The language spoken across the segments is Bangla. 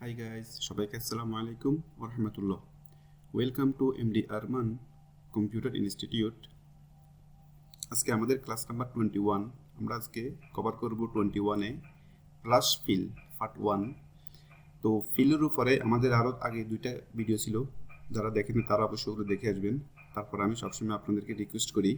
Hi guys, সবাইকে আসসালামু আলাইকুম ওয়া রাহমাতুল্লাহ। Welcome to MD Arman computer institute. আজকে আমাদের ক্লাস নাম্বার 21। আমরা আজকে কভার করব 21-এ প্লাস ফিল পার্ট 1। তো ফিলের উপরে আমাদের আরও আগে দুইটা ভিডিও ছিল, যারা দেখেন তারা অবশ্যই ওগুলো দেখে আসবেন। তারপর আমি সবসময় আপনাদেরকে রিকোয়েস্ট করি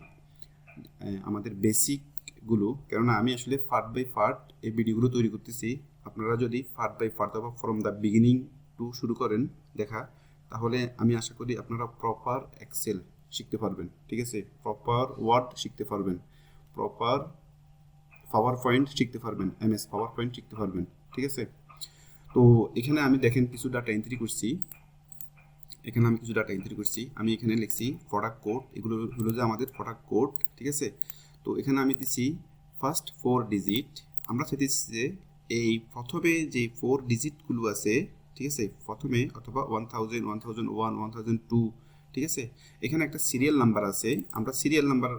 আমাদের বেসিকগুলো, কেননা আমি আসলে পার্ট বাই পার্ট এই ভিডিওগুলো তৈরি করতেছি। আপনারা যদি পার্ট বাই পার্ট অথবা ফ্রম দ্য বিগিনিং টু শুরু করেন দেখা, তাহলে আমি আশা করি আপনারা প্রপার এক্সেল শিখতে পারবেন, ঠিক আছে, প্রপার ওয়ার্ড শিখতে পারবেন, প্রপার পাওয়ার পয়েন্ট শিখতে পারবেন, এমএস পাওয়ার পয়েন্ট শিখতে পারবেন, ঠিক আছে। তো এখানে আমি দেখেন কিছু ডাটা এন্ট্রি করছি। আমি এখানে লিখছি প্রোডাক্ট কোড। এগুলো হলো যে আমাদের প্রোডাক্ট কোড, ঠিক আছে। তো এখানে আমি দিচ্ছি ফার্স্ট 4 ডিজিট। আমরা চাইতেছি যে এই প্রথমে যে 4 ডিজিটগুলো আছে, ঠিক আছে, প্রথমে অথবা 1000, 1001, 1002, ঠিক আছে, এখানে একটা সিরিয়াল নাম্বার আছে। আমরা সিরিয়াল নাম্বার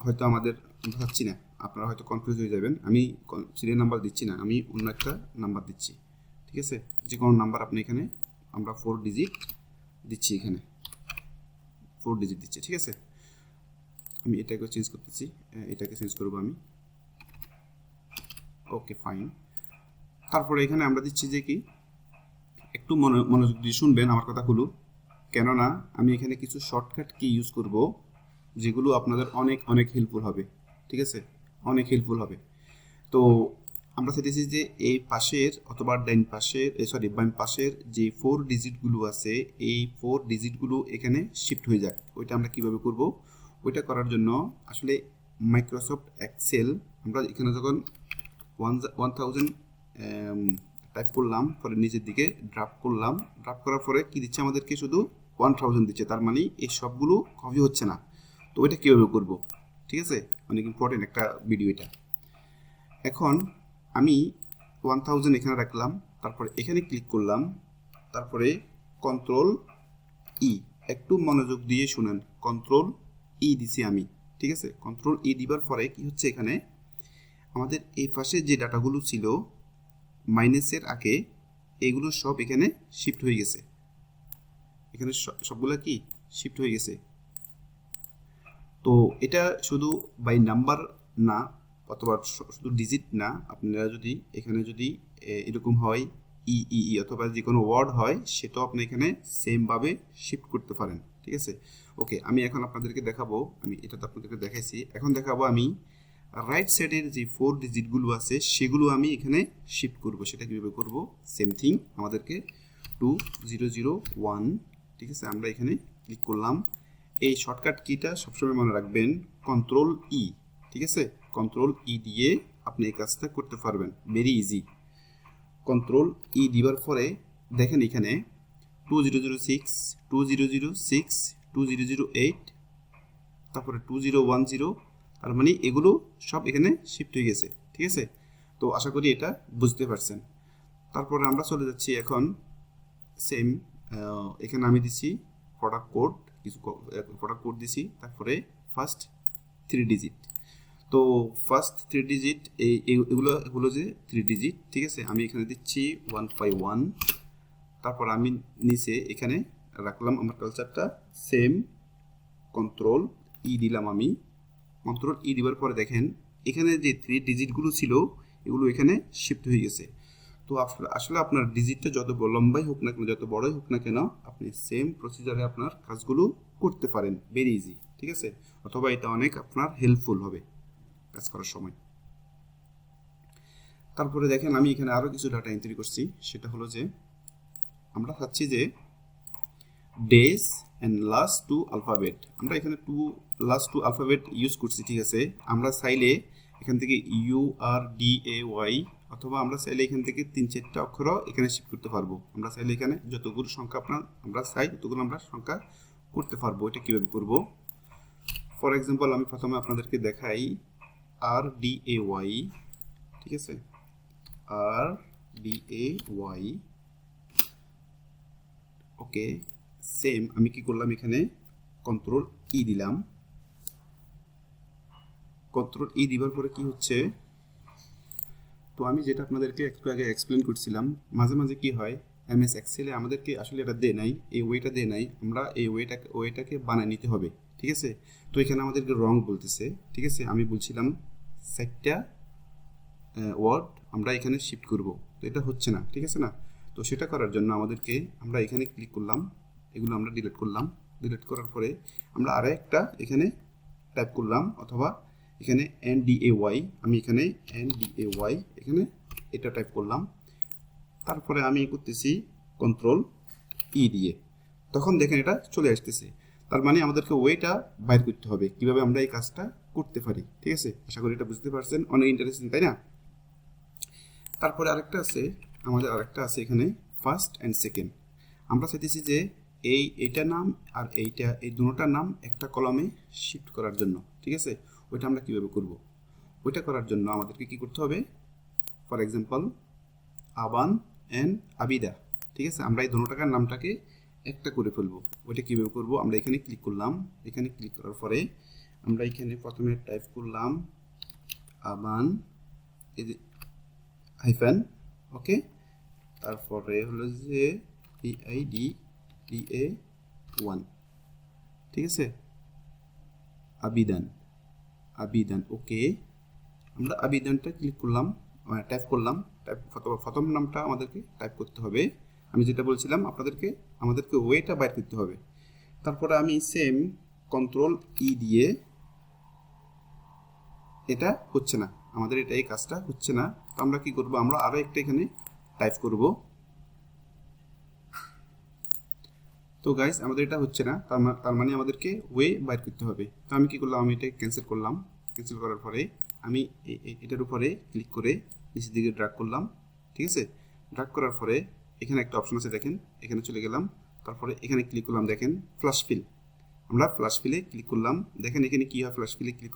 হয়তো আমাদের চাচ্ছি না, আপনারা হয়তো কনফিউজ হয়ে যাবেন। আমি সিরিয়াল নাম্বার দিচ্ছি না, আমি অন্য একটা নাম্বার দিচ্ছি, ঠিক আছে। যে কোনো নাম্বার আপনি এখানে আমরা 4 ডিজিট দিচ্ছি, এখানে 4 ডিজিট দিচ্ছি, ঠিক আছে। আমি এটাকে চেঞ্জ করতেছি, এটাকে চেঞ্জ করবো আমি। Okay fine. তারপরে এখানে আমরা দিচ্ছি যে কি, একটু মনোযোগ দিয়ে শুনবেন আমার কথাগুলো, কেননা আমি এখানে কিছু শর্টকাট কি ইউজ করব যেগুলো আপনাদের অনেক অনেক হেল্পফুল হবে, ঠিক আছে, অনেক হেল্পফুল হবে। তো আমরা চাইতেছি যে এই পাশের অথবা ডাইন পাশের বাম পাশের যে 4 ডিজিটগুলো আছে, এই 4 ডিজিটগুলো এখানে শিফট হয়ে যায়। ওইটা আমরা কিভাবে করব? ওইটা করার জন্য আসলে মাইক্রোসফট এক্সেল আমরা এখানে যখন 1000 টাইপ করলাম, পরে নিচের দিকে ড্রাপ করলাম, ড্রাপ করার পরে কি দিচ্ছে আমাদেরকে? শুধু 1000 দিচ্ছে। তার মানে এই সবগুলো কপি হচ্ছে না। তো ওইটা কীভাবে করব, ঠিক আছে, অনেক ইম্পর্টেন্ট একটা ভিডিও এটা। এখন আমি 1000 এখানে রাখলাম, তারপরে এখানে ক্লিক করলাম, তারপরে কন্ট্রোল ই, একটু মনোযোগ দিয়ে শুনেন, কন্ট্রোল ই দিছি আমি, ঠিক আছে। কন্ট্রোল ই দিবার পরে কি হচ্ছে, এখানে আমাদের এই পাশে যে ডাটাগুলো ছিল মাইনাসের আগে, এগুলো সব এখানে শিফট হয়ে গেছে। এখানে সবগুলো কি শিফট হয়ে গেছে। তো এটা শুধু বাই নাম্বার না, অথবা শুধু ডিজিট না, আপনারা যদি এখানে যদি এরকম হয় ই ই ই অথবা যে কোনো ওয়ার্ড হয়, সেটাও আপনি এখানে সেমভাবে শিফট করতে পারেন, ঠিক আছে। ওকে, আমি এখন আপনাদেরকে দেখাবো, আমি এটা তো আপনাদেরকে দেখাইছি, এখন দেখাবো আমি রাইট সাইডের যে 4 ডিজিটগুলো আছে সেগুলো আমি এখানে শিফট করব। সেটা কীভাবে করব? সেম থিং, আমাদেরকে 2001, ঠিক আছে, আমরা এখানে ক্লিক করলাম। এই শর্টকাট কিটা সবসময় মনে রাখবেন, কন্ট্রোল ই, ঠিক আছে। কন্ট্রোল ই দিয়ে আপনি এই কাজটা করতে পারবেন, ভেরি ইজি। কন্ট্রোল ই দিবার পরে দেখেন এখানে 2006, 2006, 2008, তারপরে 2010, তার মানে এগুলো সব এখানে শিফট হয়ে গেছে, ঠিক আছে। তো আশা করি এটা বুঝতে পারছেন। তারপরে আমরা চলে যাচ্ছি এখন সেম, এখানে আমি দিছি প্রোডাক্ট কোড, কিছু প্রোডাক্ট কোড দিছি, তারপরে ফার্স্ট 3 ডিজিট। তো ফার্স্ট 3 ডিজিট এগুলো হলো যে 3 ডিজিট, ঠিক আছে। আমি এখানে দিচ্ছি 151, তারপর আমি নিচে এখানে রাখলাম আমার কালচারটা সেম, কন্ট্রোল ই দিলাম আমি। কন্ট্রোল ই দিবার পরে দেখেন এখানে যে 3 ডিজিটগুলো ছিল এগুলো এখানে শিফট হয়ে গেছে। তো আসলে আপনার ডিজিটটা যত লম্বাই হোক না কেন, যত বড়ই হোক না কেন, আপনি সেম প্রসিজারে আপনার কাজগুলো করতে পারেন, ভেরি ইজি, ঠিক আছে। অথবা এটা অনেক আপনার হেল্পফুল হবে কাজ করার সময়। তারপরে দেখেন আমি এখানে আরও কিছু ডাটা এন্ট্রি করছি। সেটা হলো যে আমরা চাচ্ছি যে ডেজ অ্যান্ড লাস্ট 2 আলফাবেট, আমরা এখানে লাস্ট 2 আলফাবেট ইউজ করছি, ঠিক আছে। আমরা চাইলে এখান থেকে URDAY অথবা আমরা চাইলে এখান থেকে 3-4টা অক্ষরও এখানে শিফট করতে পারবো। আমরা চাইলে এখানে যতগুলো সংখ্যা আমরা চাই ততগুলো আমরা সংখ্যা করতে পারবো। এটা কীভাবে করব? ফর এক্সাম্পল আমি প্রথমে আপনাদেরকে দেখাই RDAY, ঠিক আছে, RDAY। ওকে, সেম আমি কি করলাম, এখানে কন্ট্রোল ই দিলাম। কন্ট্রোল ই দিবার পরে কি হচ্ছে, তো আমি যেটা আপনাদেরকে একটু আগে এক্সপ্লেন করছিলাম, মাঝে মাঝে কি হয় এমএস এক্সেলে আমাদেরকে আসলে এটা দেয় নাই, এই ওয়েটা দেয় নাই, আমরা এই ওয়েটাকে বানিয়ে নিতে হবে, ঠিক আছে। তো এখানে আমাদেরকে রং বলতেছে, ঠিক আছে। আমি বলছিলাম 4টা ওয়ার্ড আমরা এখানে শিফট করব, তো এটা হচ্ছে না, ঠিক আছে না। তো সেটা করার জন্য আমাদেরকে আমরা এখানে ক্লিক করলাম, এগুলো আমরা ডিলিট করলাম। ডিলিট করার পরে আমরা আরেকটা এখানে টাইপ করলাম, অথবা এখানে NDAY, আমি এখানে NDAY এখানে এটা টাইপ করলাম। তারপরে আমি করতেছি Ctrl E দিয়ে, তখন দেখেন এটা চলে আসতেছে। তার মানে আমাদেরকে ওয়েটা বাইর করতে হবে, কিভাবে আমরা এই কাজটা করতে পারি, ঠিক আছে। আশা করি এটা বুঝতে পারছেন, অনেক ইন্টারেস্টিং, তাই না। তারপরে আরেকটা আছে, আমাদের আরেকটা আছে এখানে ফার্স্ট অ্যান্ড সেকেন্ড। আমরা চাইতেছি যে এইটা নাম আর এই দুটোটার নাম একটা কলমে শিফট করার জন্য, ঠিক আছে। ওইটা আমরা কীভাবে করব, ওইটা করার জন্য আমাদেরকে কি করতে হবে, for example Aban and Abida, ঠিক আছে। আমরা এই দুটোটার নামটাকে একটা করে ফেলবো। ওইটা কীভাবে করব, আমরা এখানে ক্লিক করলাম। এখানে ক্লিক করার পরে আমরা এখানে প্রথমে টাইপ করলাম আবান হাইফেন, ওকে। তারপরে হলো যে EIDDA1, ঠিক আছে। আবিদান, আবিদান, ওকে। আমরা আবিদানটা ক্লিক করলাম, টাইপ করলাম। টাইপ প্রথম নামটা আমাদেরকে টাইপ করতে হবে। আমি যেটা বলছিলাম আমাদেরকে ওয়েটা বাইর করতে হবে। তারপরে আমি সেম Ctrl E দিয়ে, এটা হচ্ছে না, আমাদের এটা এই কাজটা হচ্ছে না। তো আমরা কি করব, আমরা আরও একটা এখানে টাইপ করব। তো গাইস আমাদের এটা হচ্ছে না, তার মানে আমাদেরকে ওয়ে বাইর করতে হবে। তো আমি কি করলাম, আমি এটা ক্যান্সেল করলাম। ক্যান্সেল করার পরে আমি এটার উপরে ক্লিক করে নিচের দিকে ড্র্যাগ করলাম, ঠিক আছে। ড্র্যাগ করার পরে এখানে একটা অপশন আছে, দেখেন এখানে চলে গেলাম। তারপরে এখানে ক্লিক করলাম, দেখেন ফ্ল্যাশ ফিল, আমরা ফ্ল্যাশ ফিলে ক্লিক করলাম। দেখেন এখানে কী হয়, ফ্ল্যাশ ফিলে ক্লিক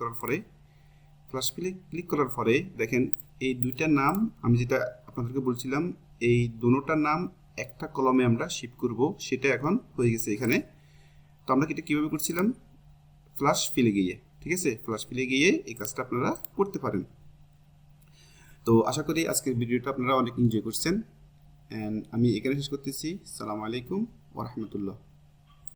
করার পরে দেখেন এই দুইটার নাম, আমি যেটা আপনাদেরকে বলছিলাম, এই দুটোটার নাম একটা কলমে আমরা শিফট করব, সেটা এখন হয়ে গেছে এখানে। তো আমরা এটা কীভাবে করছিলাম, ফ্ল্যাশ ফিলে গিয়ে, ঠিক আছে। ফ্ল্যাশ ফিলে গিয়ে এই কাজটা আপনারা করতে পারেন। তো আশা করি আজকের ভিডিওটা আপনারা অনেক এনজয় করছেন, অ্যান্ড আমি এখানে শেষ করতেছি। আসসালামু আলাইকুম ওয়া রাহমাতুল্লাহ।